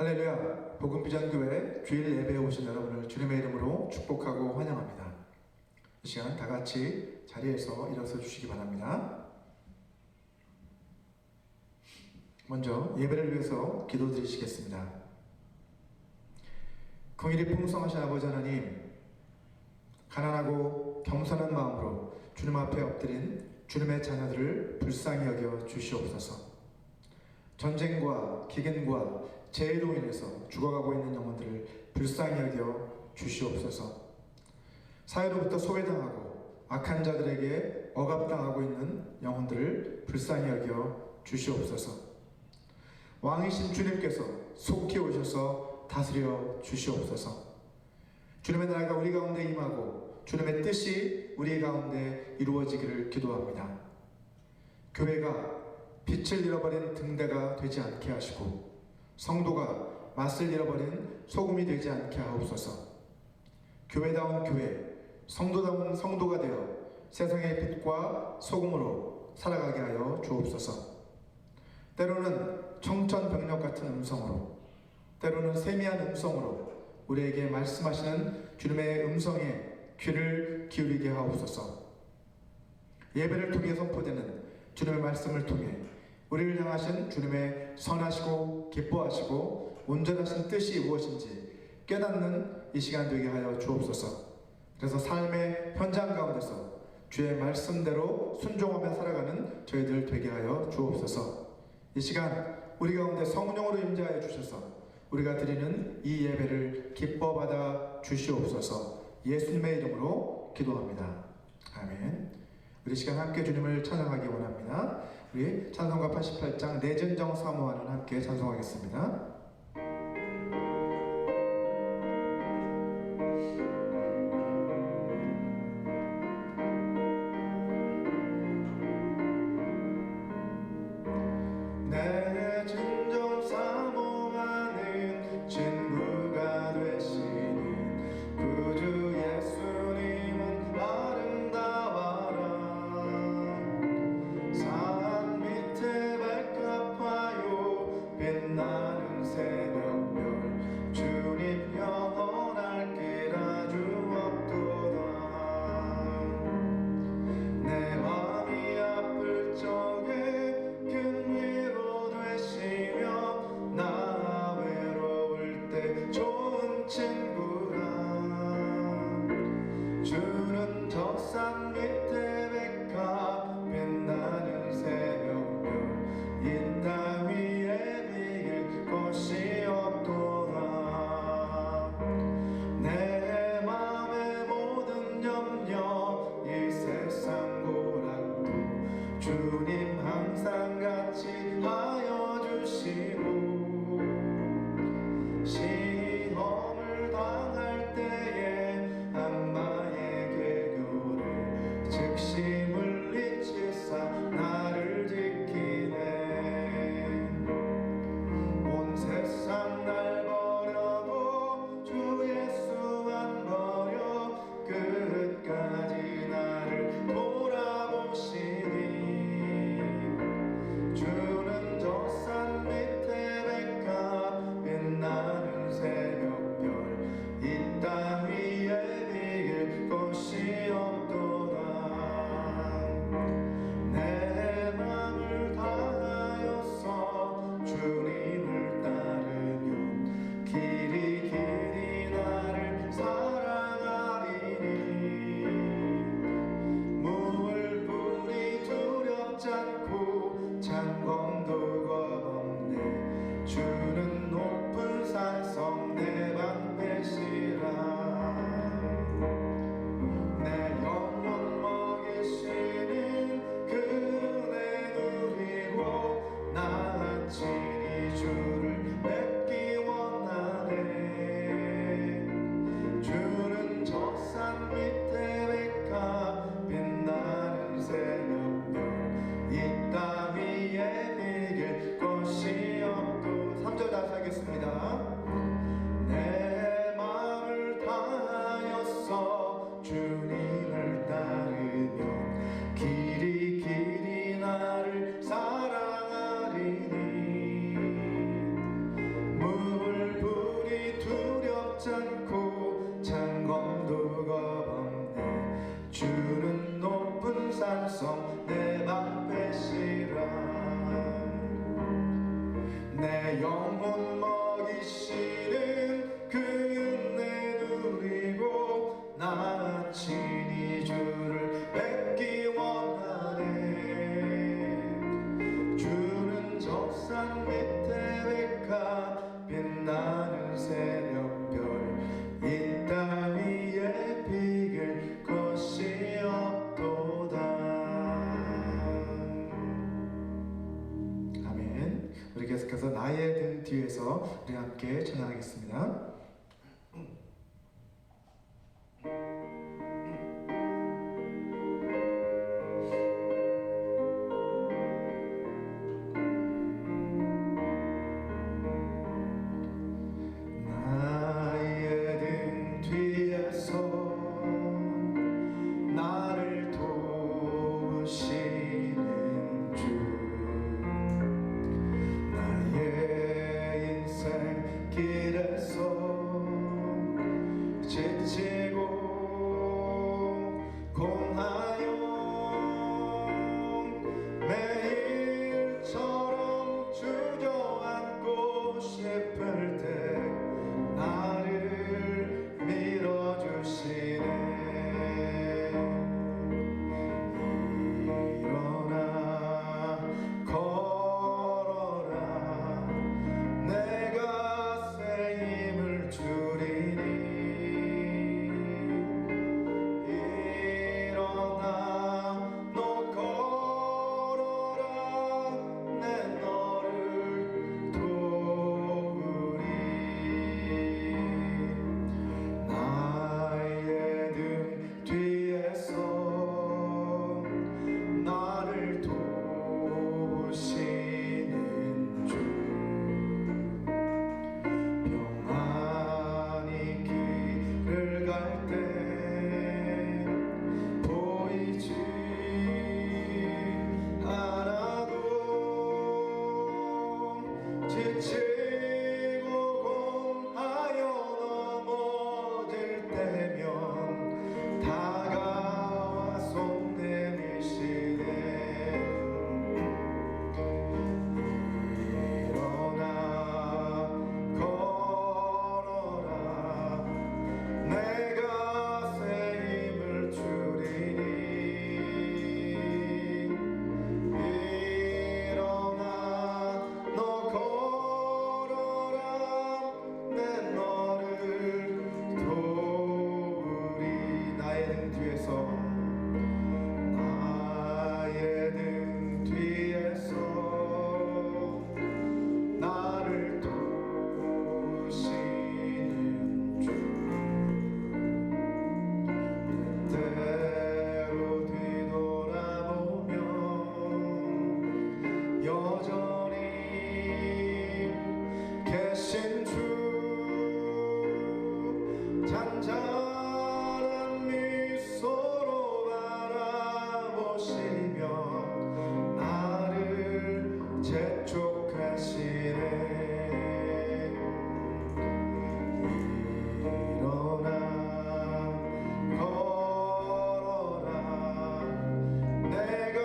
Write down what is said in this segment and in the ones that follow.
할렐루야, 복음비전교회 주일 예배에 오신 여러분을 주님의 이름으로 축복하고 환영합니다. 이 시간 다 같이 자리에서 일어서 주시기 바랍니다. 먼저 예배를 위해서 기도드리시겠습니다. 긍휼이 풍성하신 아버지 하나님, 가난하고 겸손한 마음으로 주님 앞에 엎드린 주님의 자녀들을 불쌍히 여겨 주시옵소서. 전쟁과 기근과 재해로 인해서 죽어가고 있는 영혼들을 불쌍히 여겨 주시옵소서. 사회로부터 소외당하고 악한 자들에게 억압당하고 있는 영혼들을 불쌍히 여겨 주시옵소서. 왕이신 주님께서 속히 오셔서 다스려 주시옵소서. 주님의 나라가 우리 가운데 임하고 주님의 뜻이 우리 가운데 이루어지기를 기도합니다. 교회가 빛을 잃어버린 등대가 되지 않게 하시고 성도가 맛을 잃어버린 소금이 되지 않게 하옵소서. 교회다운 교회, 성도다운 성도가 되어 세상의 빛과 소금으로 살아가게 하여 주옵소서. 때로는 청천벽력 같은 음성으로, 때로는 세미한 음성으로 우리에게 말씀하시는 주님의 음성에 귀를 기울이게 하옵소서. 예배를 통해 선포되는 주님의 말씀을 통해 우리를 향하신 주님의 선하시고 기뻐하시고 온전하신 뜻이 무엇인지 깨닫는 이 시간 되게 하여 주옵소서. 그래서 삶의 현장 가운데서 주의 말씀대로 순종하며 살아가는 저희들 되게 하여 주옵소서. 이 시간 우리 가운데 성령으로 임재하여 주셔서 우리가 드리는 이 예배를 기뻐 받아 주시옵소서. 예수님의 이름으로 기도합니다. 아멘. 우리 시간 함께 주님을 찬양하기 원합니다. 우리 찬송가 88장 내 진정 사모하는 함께 찬송하겠습니다. 내 진정 사모하는 친구가 되시는 구주 예수님은 아름다워라. 산 밑에 발가파요 빛나는 새벽별 주님 영원할 길 아주 없도다. 내 마음이 아플 적에 큰 위로 되시며 나 외로울 때 좋은 친구라. 주는 저 산 밑에 백합 빛나는 새벽별 이 땅 위에 비길 곳이 없 영혼 먹이시는 그 은혜 누리고 나 친히 주를 뵙기 원하네. 주는 적산 밑에 백합 빛나는 새벽별 이 땅 위에 비길 것이 없도다. 아멘. 우리 계속해서 나의 등 뒤에서 우리 함께 찬양하겠습니다. 나를 도우시는 주, 나의 인생 길에서 지치고 공하여 매일처럼 주저앉고 싶을 때 나를 밀어주시네. 일어나 걸어라 내가 새 힘을 주리니. 일어나 너 걸어라 내 너를 도우리. 나의 등 뒤에서 나를 도우시는 주, 평안히 길을 갈 때 보이지 않아도 지치고 공하여 넘어질 때면 다가와 손 내미시네. 일어나 걸어라 내가 새 힘을 주리니. 일어나 너 걸어라 내 너를 도우리. 나의 등 뒤에서 나의 등 뒤에서 나를 도우시는 주, 때때로 뒤돌아보면 여전히 계신 주, 잔잔한 미소로 바라보시며 나를 재촉하시네. 일어나 걸어라 내가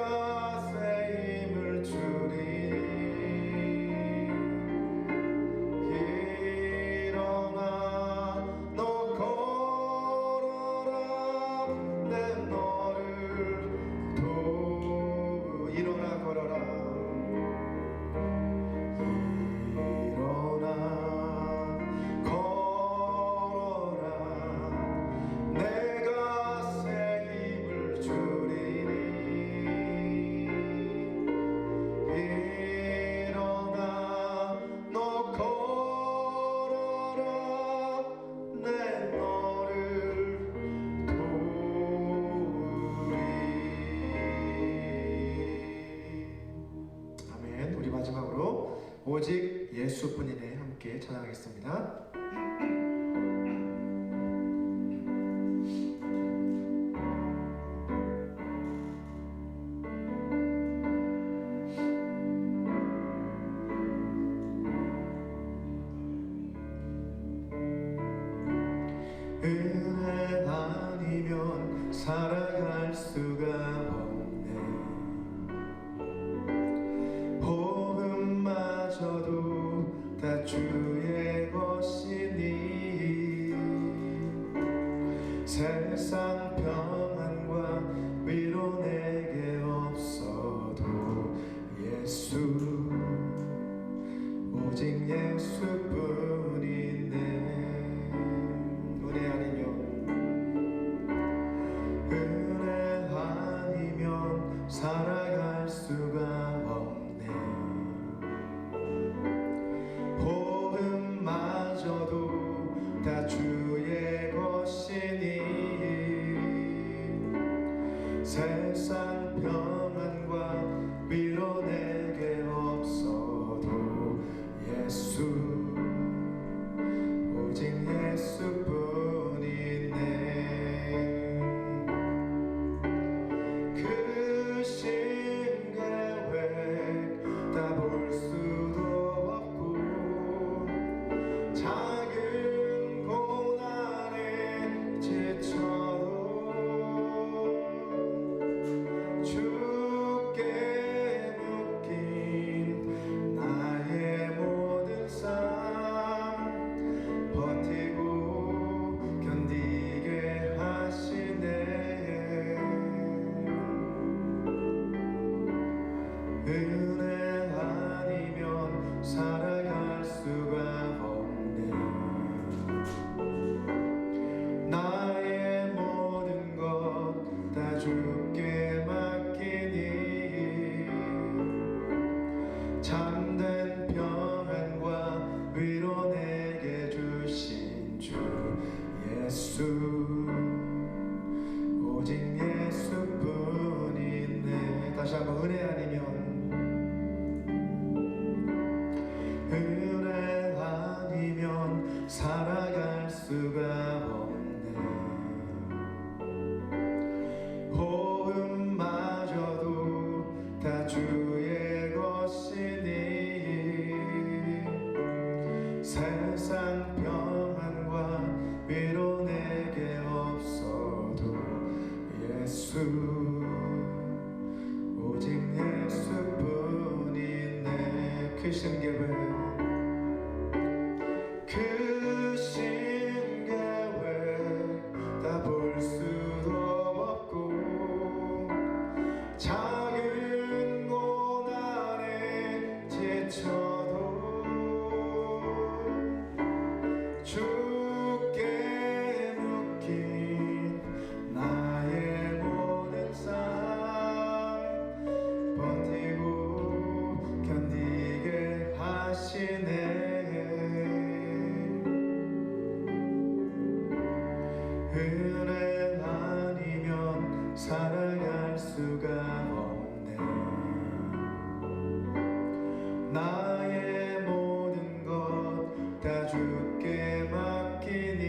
새 힘을 주리니. 일어나 너 걸어라 내 너를 일어나 걸어라. 일어나 걸어라 내가 새 힘을 주리니. 일어나 너 걸어라 내 너를 도우리. 아멘. 우리 마지막으로 오직 예수뿐이네 함께 찬양하겠습니다. 은혜 아니면 살아갈 수가 없네. 복음마저도 다 주의 것이니 세상 평안과 위로 내게 없어도 예수 오직 예수뿐이네. 은혜 아니면 살아갈 수가 없네. 호흡마저도 다 주의 것이니 세상 평안과 위로 내게 없어도 예수 오직 예수뿐이네. 크신 계획 다 볼 수도 없고 작은 고난에 지쳐도 주께 묶인 나의 모든 삶 버티고 견디게 하시네. 은혜 아니면 살아갈 수가 없네. 나의 모든 것 다 주께 맡기니 참된 평안과 위로 내게 주신 주 예수 오직 예수뿐이네. 다시 한번 은혜 아니면 살아갈 수가 없네. 호흡마저도 다 주의 것이니 세상 평안과 위로 내게 없어도 예수 오직 예수뿐이네. 크신 계획 다 볼 수도 없고 작은 고난에 지쳐도 주께 묶인 나의 모든 삶 버티고 견디게 하시네. 은혜 아니면 살아갈 수가 없네. 나의 모든 것 다 주께 맡기니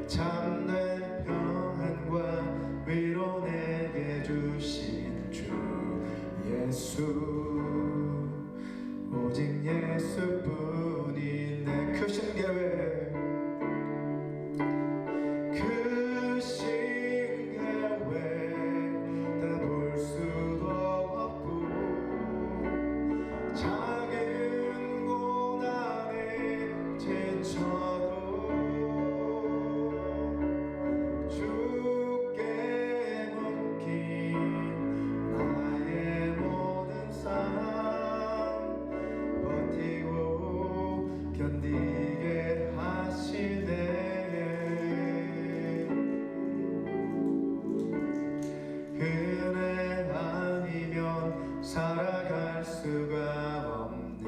참된 평안과 위로 내게 주신 주 예수 오직 예수뿐이네. 크신 계획 다 볼 수도 없고 작은 고난에 지쳐도 주께 묶인 나의 모든 삶 버티고 견디게 하시네. 은혜 아니면 살아갈 수가 없네.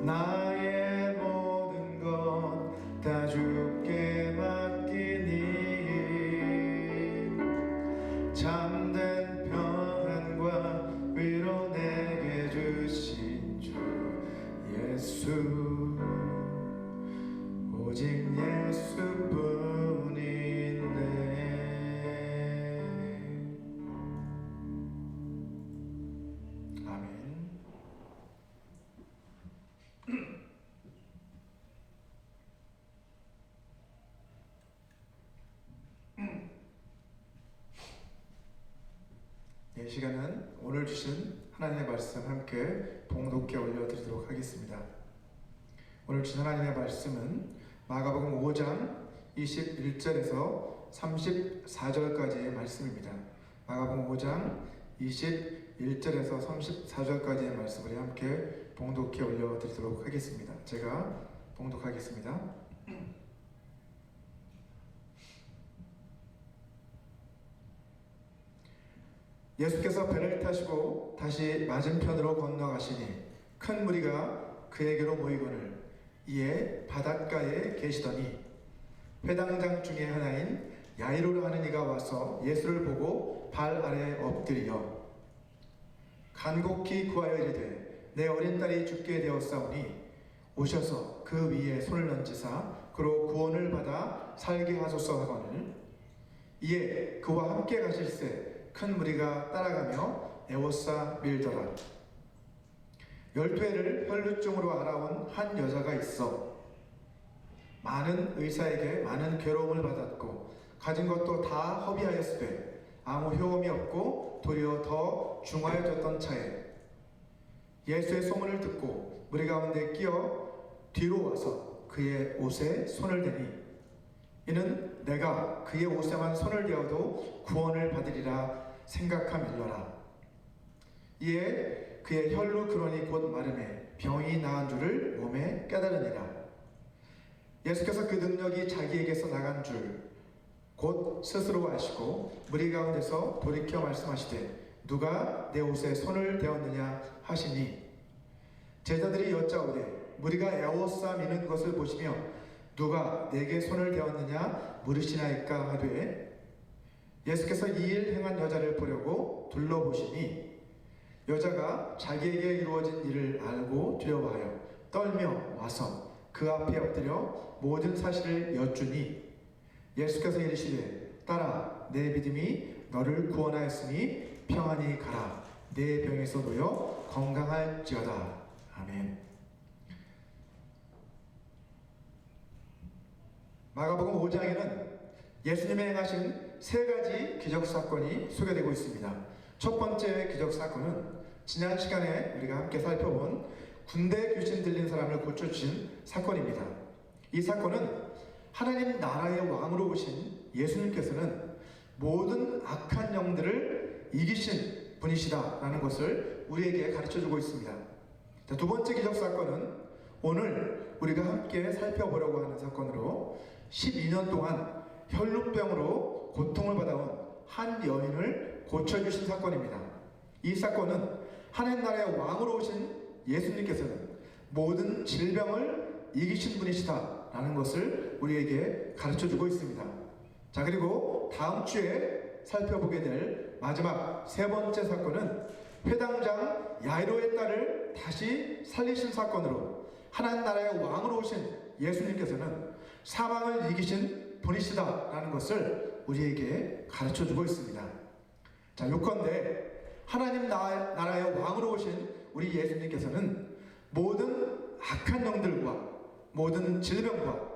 나의 모든 것 다 주께 맡기니 참된 평안과 위로 내게 주신 주 예수 오직 예수뿐이네. 아멘. 이 시간은 오늘 주신 하나님의 말씀 함께 봉독해 올려드리도록 하겠습니다. 오늘 주신 하나님의 말씀은 마가복음 5장 21절에서 34절까지의 말씀입니다. 마가복음 5장 21절에서 34절까지의 말씀을 함께 봉독해 올려드리도록 하겠습니다. 제가 봉독하겠습니다. 예수께서 배를 타시고 다시 맞은편으로 건너가시니 큰 무리가 그에게로 모이거늘 이에 바닷가에 계시더니 회당장 중에 하나인 야이로라 하는 이가 와서 예수를 보고 발 아래 엎드려 간곡히 구하여 이르되 내 어린 딸이 죽게 되었사오니 오셔서 그 위에 손을 얹으사 그로 구원을 받아 살게 하소서 하거늘 이에 그와 함께 가실새 큰 무리가 따라가며 에워싸 밀더라. 12해를 혈루증으로 알아온 한 여자가 있어 많은 의사에게 많은 괴로움을 받았고 가진 것도 다 허비하였으되 아무 효험이 없고 도리어 더 중하여졌던 차에 예수의 소문을 듣고 무리 가운데 끼어 뒤로 와서 그의 옷에 손을 대니 이는 내가 그의 옷에만 손을 대어도 구원을 받으리라 생각함일러라. 이에 그의 혈루 근원이 곧 마름에 병이 나은 줄을 몸에 깨달으니라. 예수께서 그 능력이 자기에게서 나간 줄 곧 스스로 아시고 무리 가운데서 돌이켜 말씀하시되 누가 내 옷에 손을 대었느냐 하시니 제자들이 여짜오되 무리가 에워싸 미는 것을 보시며 누가 내게 손을 대었느냐 물으시나이까 하되 예수께서 이 일 행한 여자를 보려고 둘러보시니 여자가 자기에게 이루어진 일을 알고 두려워하여 떨며 와서 그 앞에 엎드려 모든 사실을 여쭈니 예수께서 이르시되 딸아 내 믿음이 너를 구원하였으니 평안히 가라 내 병에서 놓여 건강할지어다. 아멘. 마가복음 5장에는 예수님이 행하신 세 가지 기적사건이 소개되고 있습니다. 첫 번째 기적사건은 지난 시간에 우리가 함께 살펴본 군대 귀신 들린 사람을 고쳐주신 사건입니다. 이 사건은 하나님 나라의 왕으로 오신 예수님께서는 모든 악한 영들을 이기신 분이시다라는 것을 우리에게 가르쳐주고 있습니다. 자, 두 번째 기적사건은 오늘 우리가 함께 살펴보려고 하는 사건으로 12년 동안 혈루병으로 고통을 받아온 한 여인을 고쳐주신 사건입니다. 이 사건은 하나님 나라의 왕으로 오신 예수님께서는 모든 질병을 이기신 분이시다라는 것을 우리에게 가르쳐주고 있습니다. 자, 그리고 다음 주에 살펴보게 될 마지막 세 번째 사건은 회당장 야이로의 딸을 다시 살리신 사건으로 하나님 나라의 왕으로 오신 예수님께서는 사망을 이기신 분이시다라는 것을 우리에게 가르쳐주고 있습니다. 자, 요컨대 하나님 나라의 왕으로 오신 우리 예수님께서는 모든 악한 영들과 모든 질병과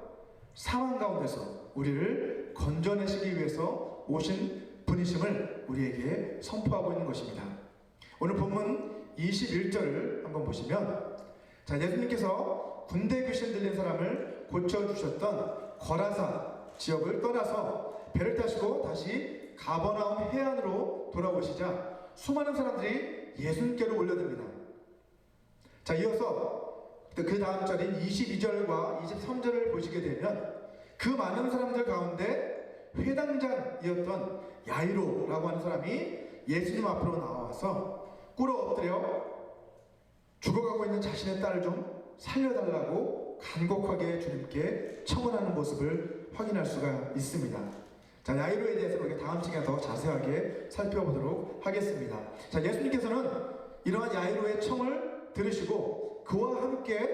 사망 가운데서 우리를 건져내시기 위해서 오신 분이심을 우리에게 선포하고 있는 것입니다. 오늘 본문 21절을 한번 보시면 자, 예수님께서 군대 귀신 들린 사람을 고쳐주셨던 거라사 지역을 떠나서 배를 타시고 다시 가버나움 해안으로 돌아오시자 수많은 사람들이 예수님께로 몰려듭니다. 자, 이어서 그 다음 절인 22절과 23절을 보시게 되면 그 많은 사람들 가운데 회당장이었던 야이로라고 하는 사람이 예수님 앞으로 나와서 꿇어 엎드려 죽어가고 있는 자신의 딸을 좀 살려달라고 간곡하게 주님께 청원하는 모습을 확인할 수가 있습니다. 자, 야이로에 대해서 우리가 다음 시간에 더 자세하게 살펴보도록 하겠습니다. 자, 예수님께서는 이러한 야이로의 청을 들으시고 그와 함께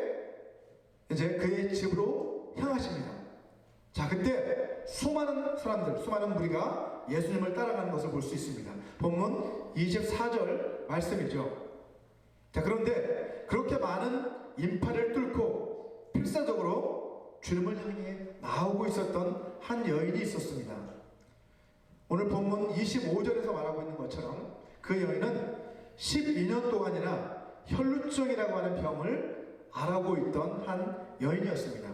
이제 그의 집으로 향하십니다. 자, 그때 수많은 사람들, 수많은 무리가 예수님을 따라가는 것을 볼 수 있습니다. 본문 24절 말씀이죠. 자, 그런데 그렇게 많은 인파를 뚫고 필사적으로 주님을 향해 나오고 있었던 한 여인이 있었습니다. 오늘 본문 25절에서 말하고 있는 것처럼 그 여인은 12년 동안이나 혈루증이라고 하는 병을 앓고 있던 한 여인이었습니다.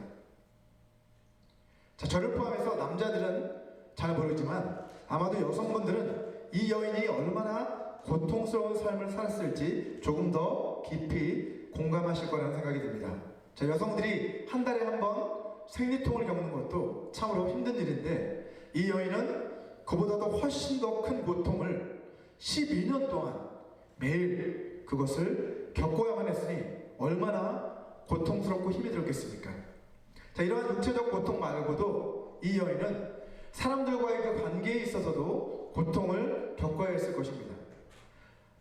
자, 저를 포함해서 남자들은 잘 모르지만 아마도 여성분들은 이 여인이 얼마나 고통스러운 삶을 살았을지 조금 더 깊이 공감하실 거라는 생각이 듭니다. 자, 여성들이 한 달에 한 번 생리통을 겪는 것도 참으로 힘든 일인데 이 여인은 그보다도 훨씬 더 큰 고통을 12년 동안 매일 그것을 겪어야만 했으니 얼마나 고통스럽고 힘이 들었겠습니까? 자, 이러한 육체적 고통 말고도 이 여인은 사람들과의 그 관계에 있어서도 고통을 겪어야 했을 것입니다.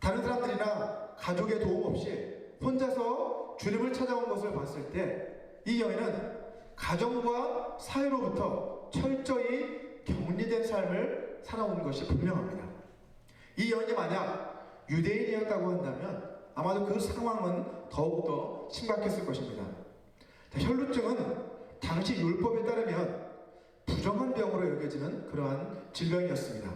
다른 사람들이나 가족의 도움 없이 혼자서 주님을 찾아온 것을 봤을 때 이 여인은 가정과 사회로부터 철저히 격리된 삶을 살아온 것이 분명합니다. 이 여인이 만약 유대인이었다고 한다면 아마도 그 상황은 더욱더 심각했을 것입니다. 혈루증은 당시 율법에 따르면 부정한 병으로 여겨지는 그러한 질병이었습니다.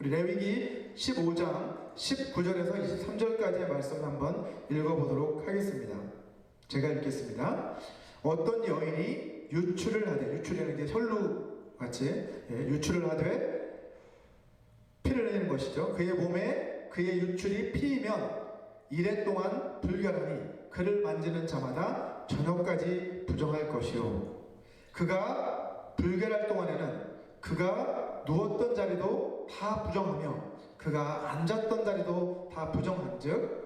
우리 레위기 15장 19절에서 23절까지의 말씀을 한번 읽어보도록 하겠습니다. 제가 읽겠습니다. 어떤 여인이 유출을 하되, 유출이라는 게 혈루같이 유출을 하되 피를 흘리는 것이죠. 그의 몸에 그의 유출이 피이면 이래 동안 불결하니 그를 만지는 자마다 저녁까지 부정할 것이요. 그가 불결할 동안에는 그가 누웠던 자리도 다 부정하며 그가 앉았던 자리도 다 부정한즉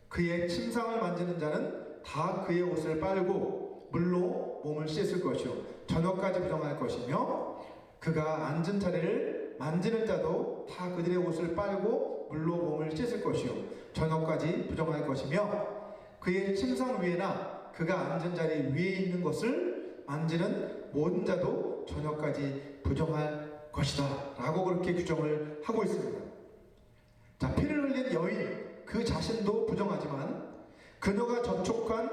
그의 침상을 만지는 자는 다 그의 옷을 빨고 물로 몸을 씻을 것이요 저녁까지 부정할 것이며 그가 앉은 자리를 만지는 자도 다 그들의 옷을 빨고 물로 몸을 씻을 것이요 저녁까지 부정할 것이며 그의 침상 위에나 그가 앉은 자리 위에 있는 것을 만지는 모든 자도 저녁까지 부정할 것이다 라고 그렇게 규정을 하고 있습니다. 자, 피를 흘린 여인 그 자신도 부정하지만 그녀가 접촉한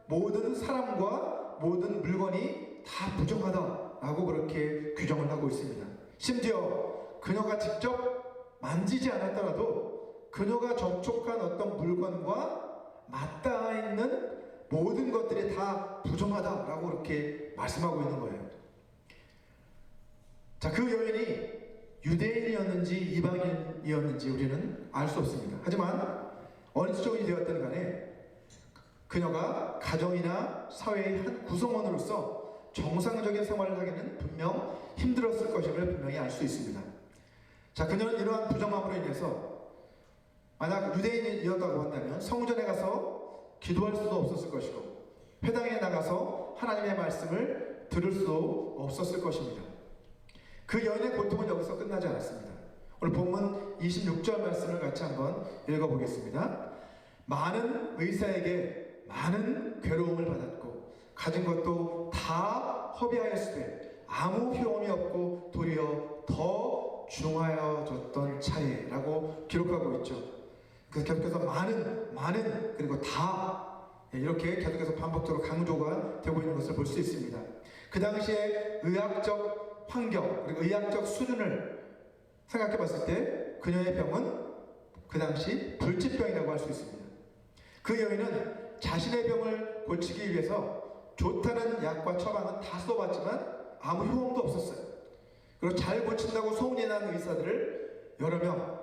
모든 사람과 모든 물건이 다 부정하다라고 그렇게 규정을 하고 있습니다. 심지어 그녀가 직접 만지지 않았더라도 그녀가 접촉한 어떤 물건과 맞닿아 있는 모든 것들이 다 부정하다라고 그렇게 말씀하고 있는 거예요. 자, 그 여인이 유대인이었는지 이방인이었는지 우리는 알 수 없습니다. 하지만 어느 쪽이 되었든 간에 그녀가 가정이나 사회의 한 구성원으로서 정상적인 생활을 하기는 분명 힘들었을 것임을 분명히 알 수 있습니다. 자, 그녀는 이러한 부정함으로 인해서 만약 유대인이었다고 한다면 성전에 가서 기도할 수도 없었을 것이고 회당에 나가서 하나님의 말씀을 들을 수도 없었을 것입니다. 그 여인의 고통은 여기서 끝나지 않았습니다. 오늘 본문 26절 말씀을 같이 한번 읽어보겠습니다. 많은 의사에게 많은 괴로움을 받았고 가진 것도 다 허비하였으되 아무 효험이 없고 도리어 더 중하여졌던 차에 라고 기록하고 있죠. 그래서 계속해서 많은 그리고 다 이렇게 계속해서 반복적으로 강조가 되고 있는 것을 볼 수 있습니다. 그 당시에 의학적 환경 그리고 의학적 수준을 생각해 봤을 때 그녀의 병은 그 당시 불치병이라고 할 수 있습니다. 그 여인은 자신의 병을 고치기 위해서 좋다는 약과 처방은 다 써봤지만 아무 효험도 없었어요. 그리고 잘 고친다고 소문이 난 의사들을 여러 명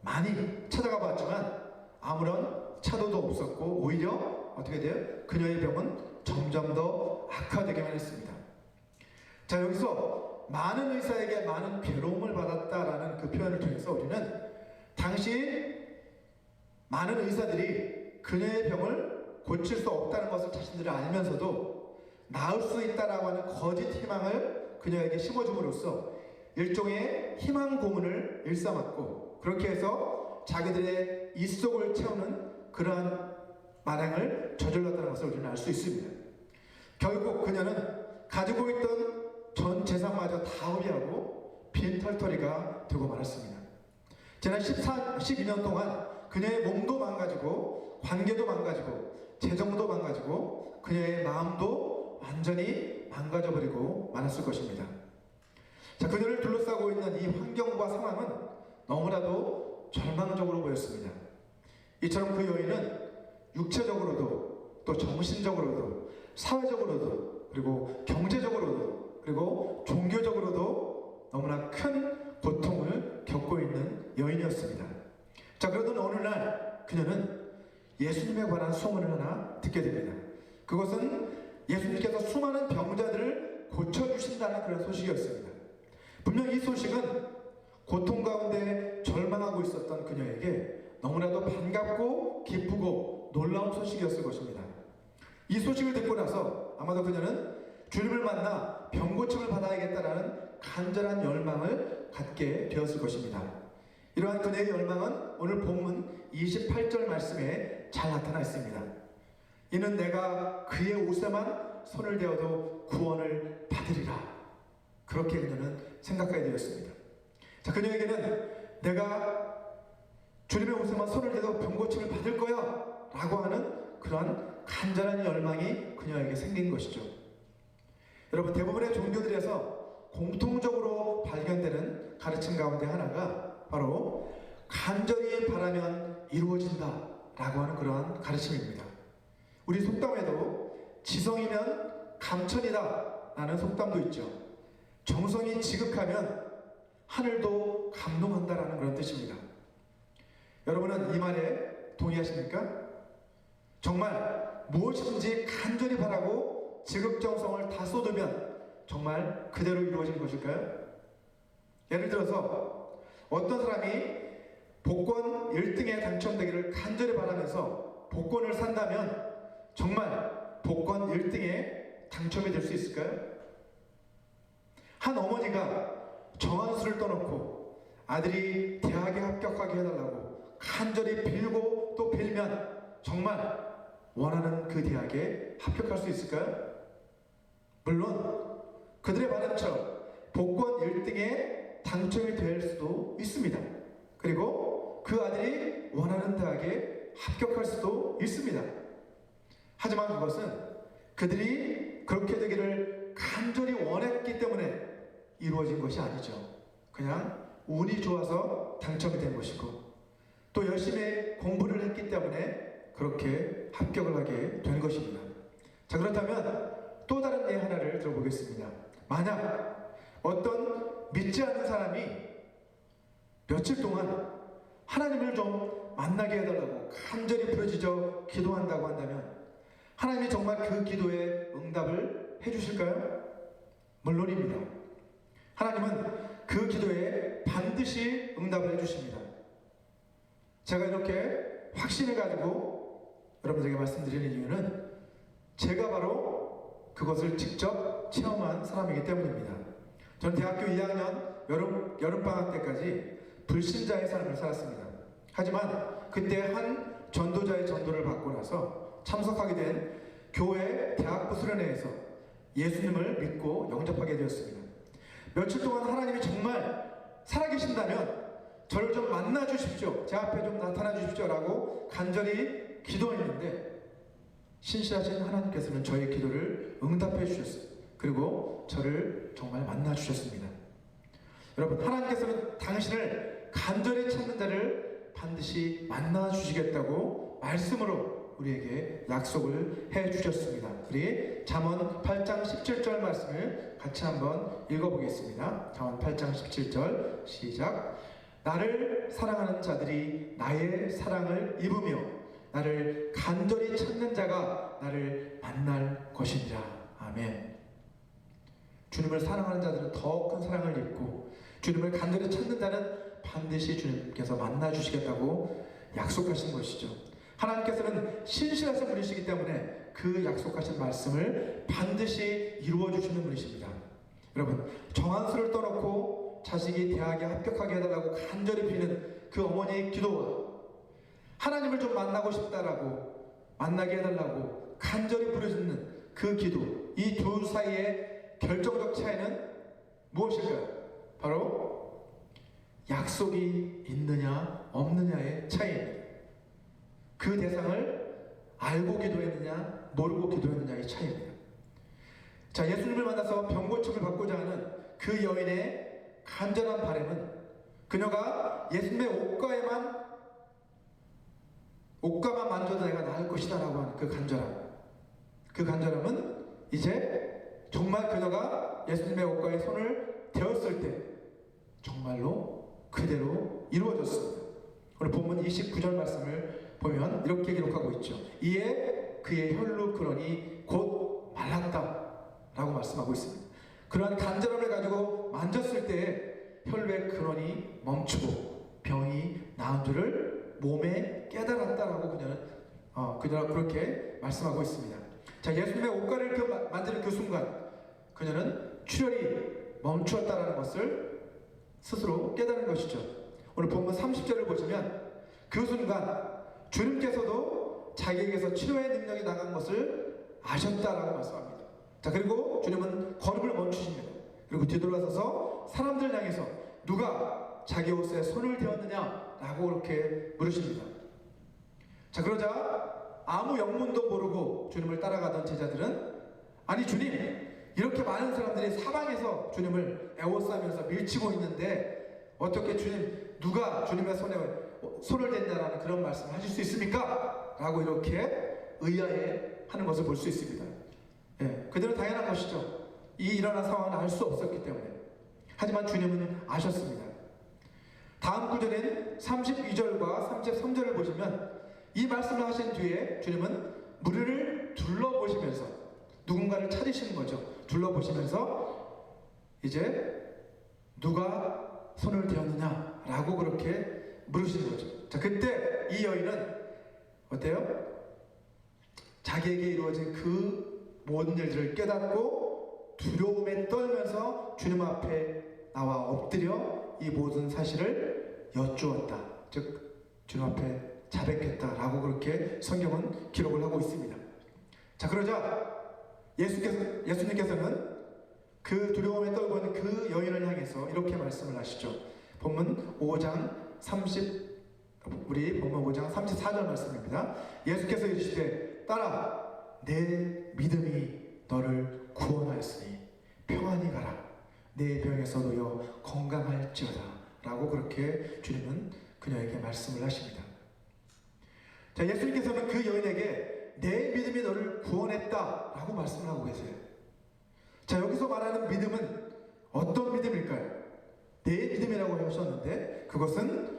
많이 찾아가 봤지만 아무런 차도도 없었고 오히려 어떻게 돼요? 그녀의 병은 점점 더 악화되기만 했습니다. 자, 여기서 많은 의사에게 많은 괴로움을 받았다라는 그 표현을 통해서 우리는 당시 많은 의사들이 그녀의 병을 고칠 수 없다는 것을 자신들이 알면서도 나을 수 있다라고 하는 거짓 희망을 그녀에게 심어줌으로써 일종의 희망 고문을 일삼았고 그렇게 해서 자기들의 입속을 채우는 그러한 만행을 저질렀다는 것을 우리는 알 수 있습니다. 결국 그녀는 가지고 있던 전 재산마저 다 허비하고 빈털터리가 되고 말았습니다. 지난 12년 동안 그녀의 몸도 망가지고 관계도 망가지고 재정도 망가지고 그녀의 마음도 완전히 망가져버리고 말았을 것입니다. 자, 그녀를 둘러싸고 있는 이 환경과 상황은 너무나도 절망적으로 보였습니다. 이처럼 그 여인은 육체적으로도 또 정신적으로도 사회적으로도 그리고 경제적으로도 그리고 종교적으로도 너무나 큰 고통을 겪고 있는 여인이었습니다. 자, 그러던 어느 날 그녀는 예수님에 관한 소문을 하나 듣게 됩니다. 그것은 예수님께서 수많은 병자들을 고쳐주신다는 그런 소식이었습니다. 분명 이 소식은 고통 가운데 절망하고 있었던 그녀에게 너무나도 반갑고 기쁘고 놀라운 소식이었을 것입니다. 이 소식을 듣고 나서 아마도 그녀는 주님을 만나 병고침을 받아야겠다라는 간절한 열망을 갖게 되었을 것입니다. 이러한 그녀의 열망은 오늘 본문 28절 말씀에 잘 나타나 있습니다. 이는 내가 그의 옷에만 손을 대어도 구원을 받으리라. 그렇게 그녀는 생각하게 되었습니다. 자, 그녀에게는 내가 주님의 옷에만 손을 대도 병고침을 받을 거야 라고 하는 그러한 간절한 열망이 그녀에게 생긴 것이죠. 여러분, 대부분의 종교들에서 공통적으로 발견되는 가르침 가운데 하나가 바로 간절히 바라면 이루어진다 라고 하는 그러한 가르침입니다. 우리 속담에도 지성이면 감천이다 라는 속담도 있죠. 정성이 지극하면 하늘도 감동한다라는 그런 뜻입니다. 여러분은 이 말에 동의하십니까? 정말 무엇이든지 간절히 바라고 지극정성을 다 쏟으면 정말 그대로 이루어지는 것일까요? 예를 들어서 어떤 사람이 복권 1등에 당첨되기를 간절히 바라면서 복권을 산다면 정말 복권 1등에 당첨이 될 수 있을까요? 한 어머니가 정한수를 떠놓고 아들이 대학에 합격하게 해달라고 간절히 빌고 또 빌면 정말 원하는 그 대학에 합격할 수 있을까요? 물론 그들의 바람처럼 복권 1등에 당첨이 될 수도 있습니다. 그리고 그 아들이 원하는 대학에 합격할 수도 있습니다. 하지만 그것은 그들이 그렇게 되기를 간절히 원했기 때문에 이루어진 것이 아니죠. 그냥 운이 좋아서 당첨이 된 것이고 또 열심히 공부를 했기 때문에 그렇게 합격을 하게 된 것입니다. 자, 그렇다면 또 다른 예 하나를 들어보겠습니다. 만약 어떤 믿지 않는 사람이 며칠 동안 하나님을 좀 만나게 해달라고 간절히 부르짖어 기도한다고 한다면 하나님이 정말 그 기도에 응답을 해주실까요? 물론입니다. 하나님은 그 기도에 반드시 응답을 해주십니다. 제가 이렇게 확신을 가지고 여러분들에게 말씀드리는 이유는 제가 바로 그것을 직접 체험한 사람이기 때문입니다. 저는 대학교 2학년 여름방학 때까지 불신자의 삶을 살았습니다. 하지만 그때 한 전도자의 전도를 받고 나서 참석하게 된 교회 대학부 수련회에서 예수님을 믿고 영접하게 되었습니다. 며칠 동안 하나님이 정말 살아계신다면 저를 좀 만나 주십시오, 제 앞에 좀 나타나 주십시오 라고 간절히 기도했는데 신실하신 하나님께서는 저의 기도를 응답해 주셨어요. 그리고 저를 정말 만나 주셨습니다. 여러분, 하나님께서는 당신을 간절히 찾는 자를 반드시 만나 주시겠다고 말씀으로 우리에게 약속을 해 주셨습니다. 우리 잠언 8장 17절 말씀을 같이 한번 읽어보겠습니다. 잠언 8장 17절 시작. 나를 사랑하는 자들이 나의 사랑을 입으며 나를 간절히 찾는 자가 나를 만날 것이니라. 아멘. 주님을 사랑하는 자들은 더 큰 사랑을 입고 주님을 간절히 찾는 자는 반드시 주님께서 만나 주시겠다고 약속하신 것이죠. 하나님께서는 신실하신 분이시기 때문에 그 약속하신 말씀을 반드시 이루어 주시는 분이십니다. 여러분, 정한수를 떠놓고 자식이 대학에 합격하게 해달라고 간절히 비는 그 어머니의 기도와 하나님을 좀 만나고 싶다라고 만나게 해달라고 간절히 부르짖는 그 기도, 이 두 사이의 결정적 차이는 무엇일까요? 바로 약속이 있느냐 없느냐의 차이입니다. 그 대상을 알고 기도했느냐 모르고 기도했느냐의 차이입니다. 자, 예수님을 만나서 병고침을 받고자 하는 그 여인의 간절한 바람은 그녀가 예수님의 옷가에만 옷가만 만져도 내가 나을 것이다 라고 하는 그 간절함, 그 간절함은 이제 정말 그녀가 예수님의 옷가에 손을 대었을 때 정말로 그대로 이루어졌습니다. 오늘 본문 29절 말씀을 보면 이렇게 기록하고 있죠. 이에 그의 혈루 근원이 곧 말랐다 라고 말씀하고 있습니다. 그러한 간절함을 가지고 만졌을 때 혈루의 근원이 멈추고 병이 나은 줄을 몸에 깨달았다라고 그녀가 그렇게 말씀하고 있습니다. 자, 예수님의 옷가를 만지는 그 순간 그녀는 출혈이 멈추었다라는 것을 스스로 깨달은 것이죠. 오늘 본문 30절을 보시면 그 순간 주님께서도 자기에게서 치료의 능력이 나간 것을 아셨다라고 말씀합니다. 자, 그리고 주님은 걸음을 멈추십니다. 그리고 뒤돌아서서 사람들 향해서 누가 자기 옷에 손을 대었느냐 라고 그렇게 물으십니다. 자, 그러자 아무 영문도 모르고 주님을 따라가던 제자들은 아니 주님, 이렇게 많은 사람들이 사방에서 주님을 애워싸면서 밀치고 있는데 어떻게 주님, 누가 주님의 손에 손을 댔냐라는 그런 말씀을 하실 수 있습니까? 라고 이렇게 의아해 하는 것을 볼 수 있습니다. 예, 그들은 당연한 것이죠. 이 일어난 상황은 알 수 없었기 때문에. 하지만 주님은 아셨습니다. 다음 구절인 32절과 33절을 보시면 이 말씀을 하신 뒤에 주님은 무리를 둘러보시면서 누군가를 찾으시는 거죠. 둘러보시면서 이제 누가 손을 대었느냐 라고 그렇게 물으시는 거죠. 자, 그때 이 여인은 어때요? 자기에게 이루어진 그 모든 일들을 깨닫고 두려움에 떨면서 주님 앞에 나와 엎드려 이 모든 사실을 여쭈었다. 즉 주님 앞에 자백했다라고 그렇게 성경은 기록을 하고 있습니다. 자, 그러자 예수님께서는 그 두려움에 떨고 있는 그 여인을 향해서 이렇게 말씀을 하시죠. 본문 5장 34절 말씀입니다. 예수께서 이르시되 딸아, 내 믿음이 너를 구원하였으니 평안히 가라. 내 병에서 놓여 건강할지어다 라고 그렇게 주님은 그녀에게 말씀을 하십니다. 자, 예수님께서는 그 여인에게 내 믿음이 너를 구원했다 라고 말씀을 하고 계세요. 자, 여기서 말하는 믿음은 어떤 믿음일까요? 내 믿음이라고 하셨는데 그것은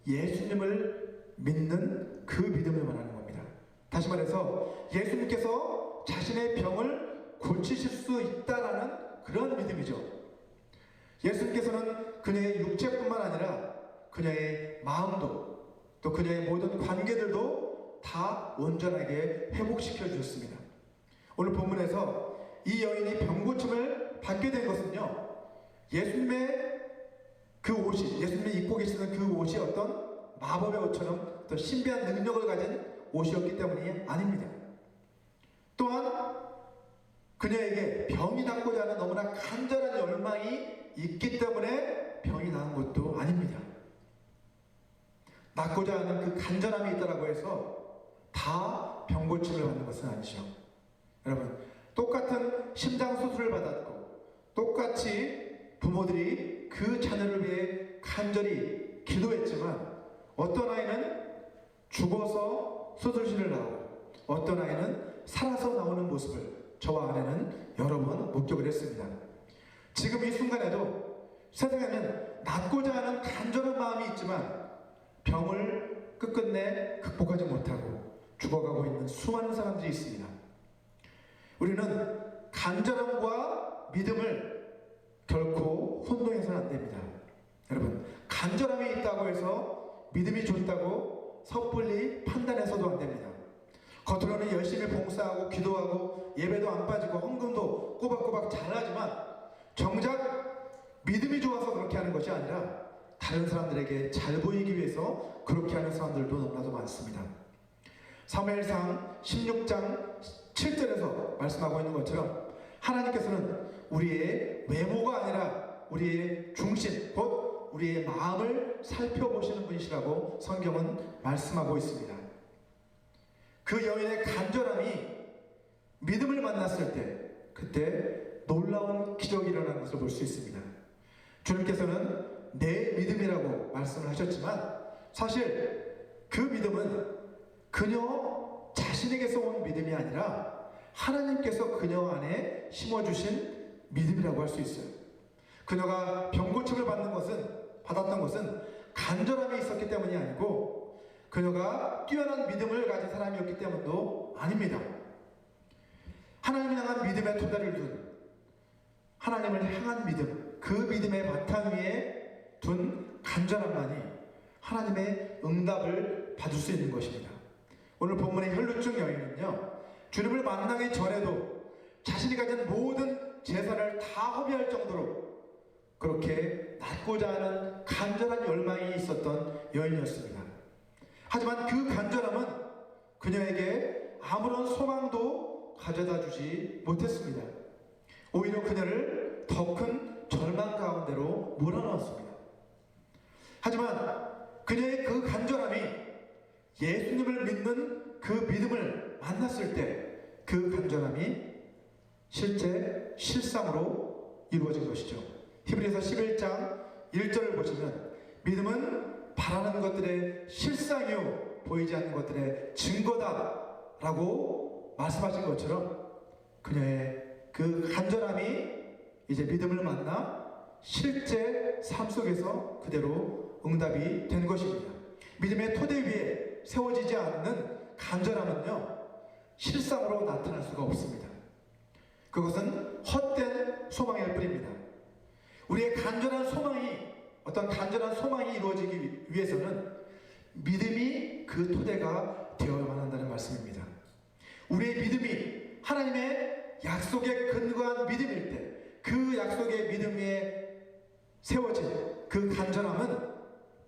예수님을 믿는 그 믿음을 말하는 겁니다. 다시 말해서 예수님께서 자신의 병을 고치실 수 있다라는 그런 믿음이죠. 예수님께서는 그녀의 육체뿐만 아니라 그녀의 마음도 또 그녀의 모든 관계들도 다 온전하게 회복시켜 주셨습니다. 오늘 본문에서 이 여인이 병고침을 받게 된 것은요, 예수님의 그 옷이, 예수님이 입고 계시는 그 옷이 어떤 마법의 옷처럼 어떤 신비한 능력을 가진 옷이었기 때문이 아닙니다. 또한 그녀에게 병이 낫고자 하는 너무나 간절한 열망이 있기 때문에 병이 나은 것도 아닙니다. 낫고자 하는 그 간절함이 있다고 해서 다 병고침을 받는 것은 아니죠. 여러분, 똑같은 심장 수술을 받았고 똑같이 부모들이 그 자녀를 위해 간절히 기도했지만 어떤 아이는 죽어서 수술실을 나오고 어떤 아이는 살아서 나오는 모습을 저와 아내는 여러 번 목격을 했습니다. 지금 이 순간에도 세상에는 낫고자 하는 간절한 마음이 있지만 병을 끝끝내 극복하지 못하고 죽어가고 있는 수많은 사람들이 있습니다. 우리는 간절함과 믿음을 결코 혼동해서는 안 됩니다. 여러분, 간절함이 있다고 해서 믿음이 좋다고 섣불리 판단해서도 안 됩니다. 겉으로는 열심히 봉사하고 기도하고 예배도 안 빠지고 헌금도 꼬박꼬박 잘하지만 정작 믿음이 좋아서 그렇게 하는 것이 아니라 다른 사람들에게 잘 보이기 위해서 그렇게 하는 사람들도 너무나도 많습니다. 사무엘상 16장 7절에서 말씀하고 있는 것처럼 하나님께서는 우리의 외모가 아니라 우리의 중심, 곧 우리의 마음을 살펴보시는 분이시라고 성경은 말씀하고 있습니다. 그 여인의 간절함이 믿음을 만났을 때 그때 놀라운 기적이 일어나는 것을 볼 수 있습니다. 주님께서는 내 믿음이라고 말씀을 하셨지만 사실 그 믿음은 그녀 자신에게서 온 믿음이 아니라 하나님께서 그녀 안에 심어주신 믿음이라고 할 수 있어요. 그녀가 병고침을 받았던 것은 간절함이 있었기 때문이 아니고 그녀가 뛰어난 믿음을 가진 사람이었기 때문도 아닙니다. 하나님을 향한 믿음의 토대를 둔, 하나님을 향한 믿음, 그 믿음의 바탕 위에 둔 간절함만이 하나님의 응답을 받을 수 있는 것입니다. 오늘 본문의 혈루증 여인은요, 주님을 만나기 전에도 자신이 가진 모든 재산을 다 허비할 정도로 그렇게 낫고자 하는 간절한 열망이 있었던 여인이었습니다. 하지만 그 간절함은 그녀에게 아무런 소망도 가져다 주지 못했습니다. 오히려 그녀를 더 큰 절망 가운데로 몰아넣었습니다. 하지만 그녀의 그 간절함이 예수님을 믿는 그 믿음을 만났을 때 그 간절함이 실제 실상으로 이루어진 것이죠. 히브리서 11장 1절을 보시면 믿음은 바라는 것들의 실상이요 보이지 않는 것들의 증거다 라고 말씀하신 것처럼 그녀의 그 간절함이 이제 믿음을 만나 실제 삶 속에서 그대로 응답이 된 것입니다. 믿음의 토대 위에 세워지지 않는 간절함은요, 실상으로 나타날 수가 없습니다. 그것은 헛된 소망일 뿐입니다. 우리의 간절한 소망이, 어떤 간절한 소망이 이루어지기 위해서는 믿음이 그 토대가 되어야만 한다는 말씀입니다. 우리의 믿음이 하나님의 약속에 근거한 믿음일 때 그 약속의 믿음 위에 세워진 그 간절함은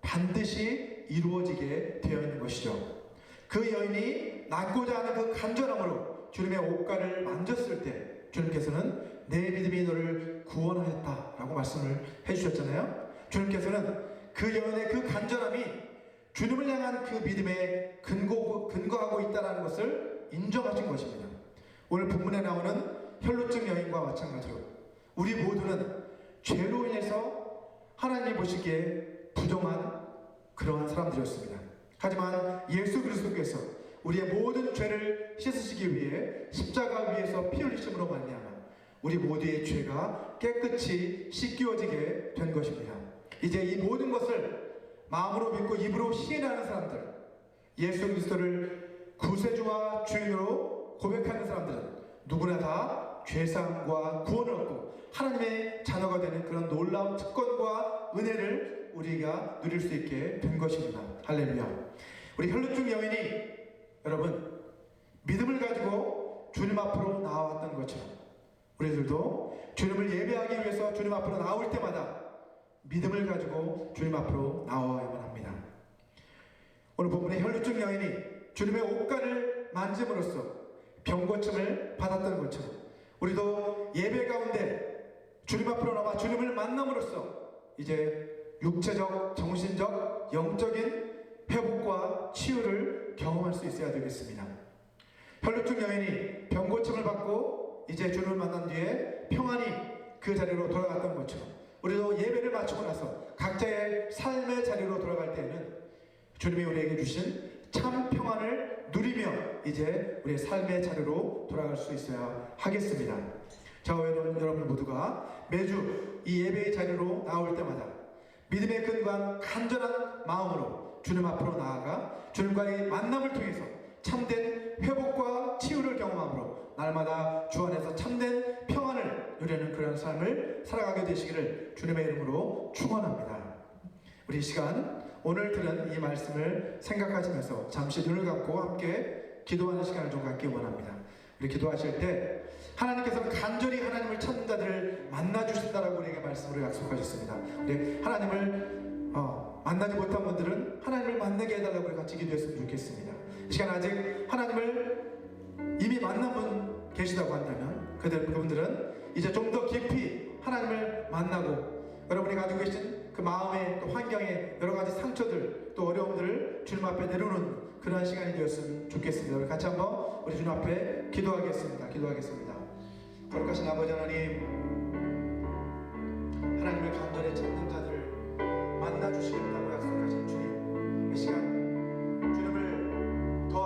반드시 이루어지게 되어 있는 것이죠. 그 여인이 낳고자 하는 그 간절함으로 주님의 옷가를 만졌을 때 주님께서는 내 믿음이 너를 구원하였다 라고 말씀을 해주셨잖아요. 주님께서는 그 여인의 그 간절함이 주님을 향한 그 믿음에 근거하고 있다는 것을 인정하신 것입니다. 오늘 본문에 나오는 혈루증 여인과 마찬가지로 우리 모두는 죄로 인해서 하나님이 보시기에 부정한 그러한 사람들이었습니다. 하지만 예수 그리스도께서 우리의 모든 죄를 씻으시기 위해 십자가 위에서 피 흘리심으로 말미암아 우리 모두의 죄가 깨끗이 씻겨지게 된 것입니다. 이제 이 모든 것을 마음으로 믿고 입으로 시인하는 사람들, 예수 그리스도를 구세주와 주인으로 고백하는 사람들은 누구나 다 죄사함과 구원을 얻고 하나님의 자녀가 되는 그런 놀라운 특권과 은혜를 우리가 누릴 수 있게 된 것입니다. 할렐루야. 우리 혈루증 여인이 여러분 믿음을 가지고 주님 앞으로 나아왔던 것처럼 우리들도 주님을 예배하기 위해서 주님 앞으로 나올 때마다 믿음을 가지고 주님 앞으로 나와야만 합니다. 오늘 본문의 혈루증 여인이 주님의 옷가를 만짐으로써 병고침을 받았던 것처럼 우리도 예배 가운데 주님 앞으로 나와 주님을 만남으로써 이제 육체적, 정신적, 영적인 회복과 치유를 경험할 수 있어야 되겠습니다. 혈루증 여인이 병고침을 받고 이제 주님을 만난 뒤에 평안히 그 자리로 돌아갔던 것처럼 우리도 예배를 마치고 나서 각자의 삶의 자리로 돌아갈 때에는 주님이 우리에게 주신 참 평안을 누리며 이제 우리의 삶의 자리로 돌아갈 수 있어야 하겠습니다. 저와 여러분 모두가 매주 이 예배의 자리로 나올 때마다 믿음에 근거한 간절한 마음으로 주님 앞으로 나아가 주님과의 만남을 통해서 참된 회복과 치유를 경험함으로 날마다 주 안에서 참된 평안을 누리는 그런 삶을 살아가게 되시기를 주님의 이름으로 축원합니다. 우리 이 시간 오늘 들은 이 말씀을 생각하시면서 잠시 눈을 감고 함께 기도하는 시간을 좀 갖기 원합니다. 우리 기도하실 때 하나님께서는 간절히 하나님을 찾는 자들을 만나주신다라고 우리에게 말씀으로 약속하셨습니다. 우리 하나님을 만나지 못한 분들은 하나님을 만나게 해달라고 우리 같이 기도했으면 좋겠습니다. 이 시간 아직 하나님을 이미 만난 분 계시다고 한다면 그분들은 이제 좀 더 깊이 하나님을 만나고 여러분이 가지고 계신 그 마음의 또 환경의 여러 가지 상처들 또 어려움들을 주님 앞에 내려놓는 그러한 시간이 되었으면 좋겠습니다. 우리 같이 한번 우리 주님 앞에 기도하겠습니다. 거룩하신 아버지 하나님, 하나님의 간절히 찾는 자들을 만나주시겠다고 약속하신 주님, 이 시간 주님을 더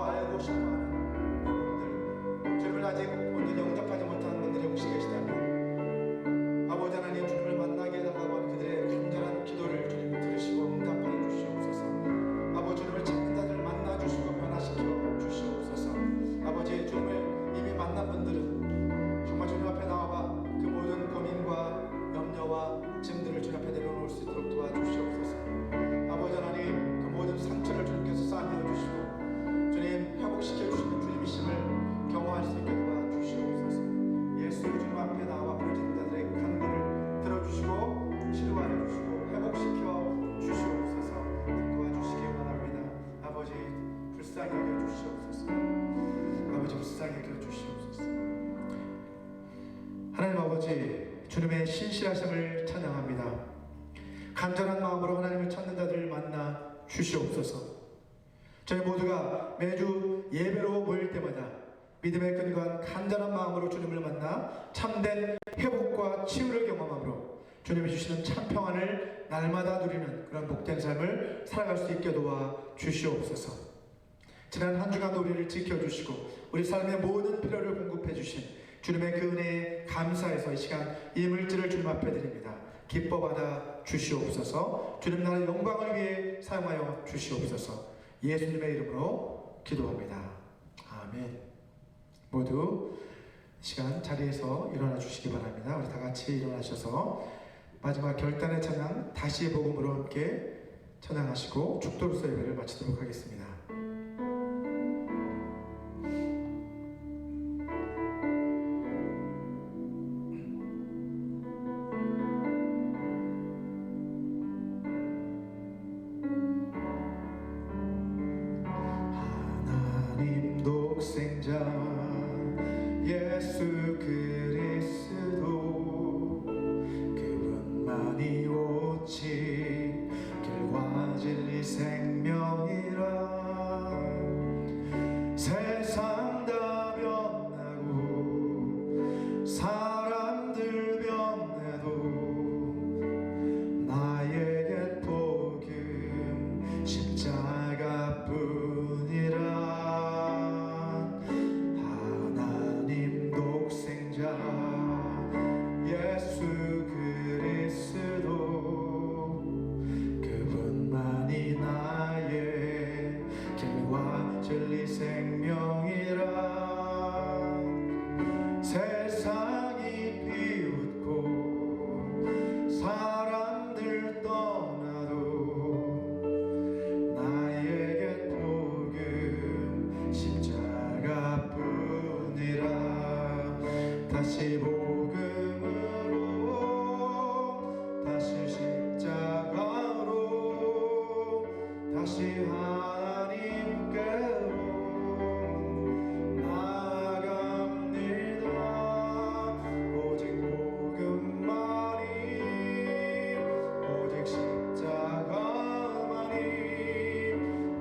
아버지, 주님의 신실하심을 찬양합니다. 간절한 마음으로 하나님을 찾는 자들을 만나 주시옵소서. 저희 모두가 매주 예배로 모일 때마다 믿음의 끈과 간절한 마음으로 주님을 만나 참된 회복과 치유를 경험함으로 주님이 주시는 참 평안을 날마다 누리는 그런 복된 삶을 살아갈 수 있게 도와 주시옵소서. 지난 한 주간도 우리를 지켜주시고 우리 삶의 모든 필요를 공급해 주신 주님의 그 은혜에 감사해서 이 시간 이 물질을 주님 앞에 드립니다. 기뻐 받아 주시옵소서. 주님 나라의 영광을 위해 사용하여 주시옵소서. 예수님의 이름으로 기도합니다. 아멘. 모두 시간 자리에서 일어나 주시기 바랍니다. 우리 다 같이 일어나셔서 마지막 결단의 찬양 다시 복음으로 함께 찬양하시고 축도로서 예배를 마치도록 하겠습니다. 하나님 독생자 예수 그리스도 그분만이 오직 길과 진리 생명이라 세상 다 변하고 사람들 변해도 나에게 복음 십자가뿐이라 하나님 독생자 예수 그리스도 그분만이 나의 길과 진리 생명이라 세상이 비웃고 사람들 떠나도 나에게 복음 십자가뿐이라 다시 복음으로 다시 십자가로 다시 하나님께로 나아갑니다. 오직 복음만이 오직 십자가만이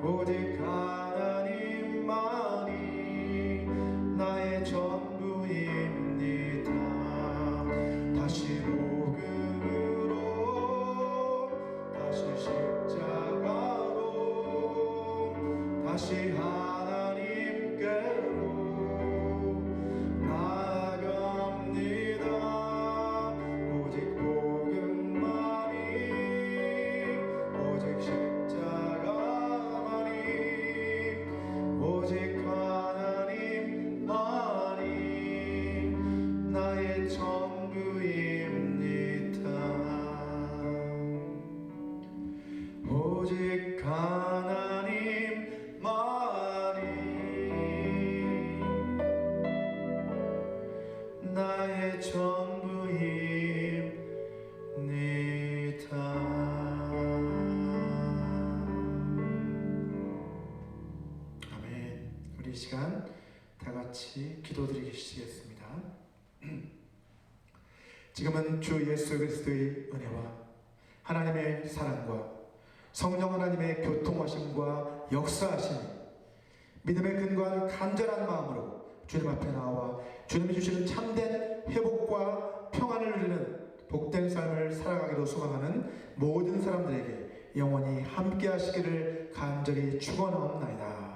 오직 하나님만이 나의 전부입니다. 다시 복음으로 다시 십자가로 다시 하나님께로 나아갑니다. 오직 복음만이 오직 십자가만이 오직 하나님만이 나의 전부입니다. 오직 하나님만이 나의 전부입니다. 아멘. 우리 이 시간 다 같이 기도드리시겠습니다. 지금은 주 예수 그리스도의 은혜와 하나님의 사랑과 성령 하나님의 교통하심과 역사하심이 믿음의 근거한 간절한 마음으로 주님 앞에 나와 주님이 주시는 참된 회복과 평안을 누리는 복된 삶을 살아가기로 소망하는 모든 사람들에게 영원히 함께 하시기를 간절히 축원하옵나이다.